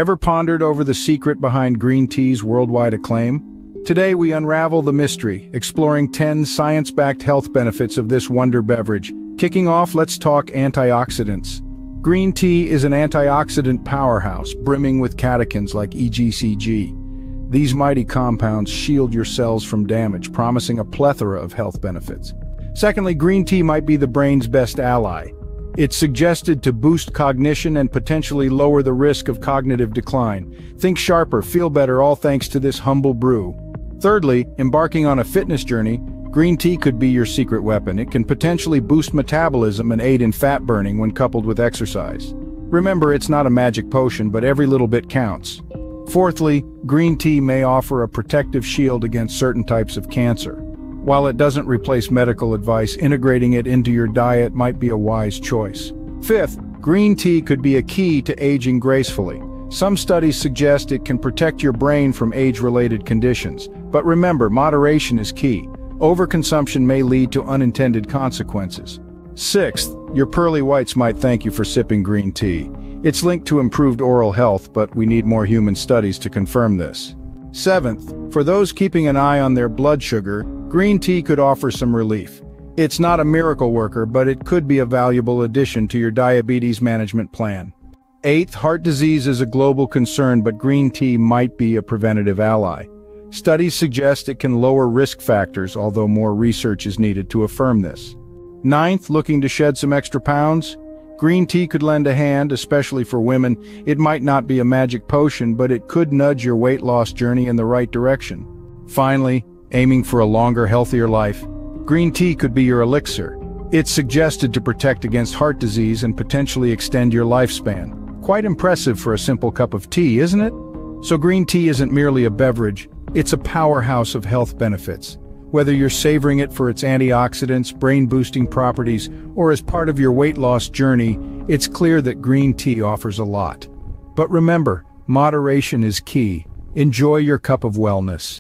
Ever pondered over the secret behind green tea's worldwide acclaim? Today we unravel the mystery, exploring 10 science-backed health benefits of this wonder beverage. Kicking off, let's talk antioxidants. Green tea is an antioxidant powerhouse, brimming with catechins like EGCG. These mighty compounds shield your cells from damage, promising a plethora of health benefits. Secondly, green tea might be the brain's best ally. It's suggested to boost cognition and potentially lower the risk of cognitive decline. Think sharper, feel better, all thanks to this humble brew. Thirdly, embarking on a fitness journey, green tea could be your secret weapon. It can potentially boost metabolism and aid in fat burning when coupled with exercise. Remember, it's not a magic potion, but every little bit counts. Fourthly, green tea may offer a protective shield against certain types of cancer. While it doesn't replace medical advice, integrating it into your diet might be a wise choice. Fifth, green tea could be a key to aging gracefully. Some studies suggest it can protect your brain from age-related conditions. But remember, moderation is key. Overconsumption may lead to unintended consequences. Sixth, your pearly whites might thank you for sipping green tea. It's linked to improved oral health, but we need more human studies to confirm this. Seventh, for those keeping an eye on their blood sugar, green tea could offer some relief. It's not a miracle worker, but it could be a valuable addition to your diabetes management plan. Eighth, heart disease is a global concern, but green tea might be a preventative ally. Studies suggest it can lower risk factors, although more research is needed to affirm this. Ninth, looking to shed some extra pounds? Green tea could lend a hand, especially for women. It might not be a magic potion, but it could nudge your weight loss journey in the right direction. Finally, aiming for a longer, healthier life, green tea could be your elixir. It's suggested to protect against heart disease and potentially extend your lifespan. Quite impressive for a simple cup of tea, isn't it? So green tea isn't merely a beverage, it's a powerhouse of health benefits. Whether you're savoring it for its antioxidants, brain-boosting properties, or as part of your weight loss journey, it's clear that green tea offers a lot. But remember, moderation is key. Enjoy your cup of wellness.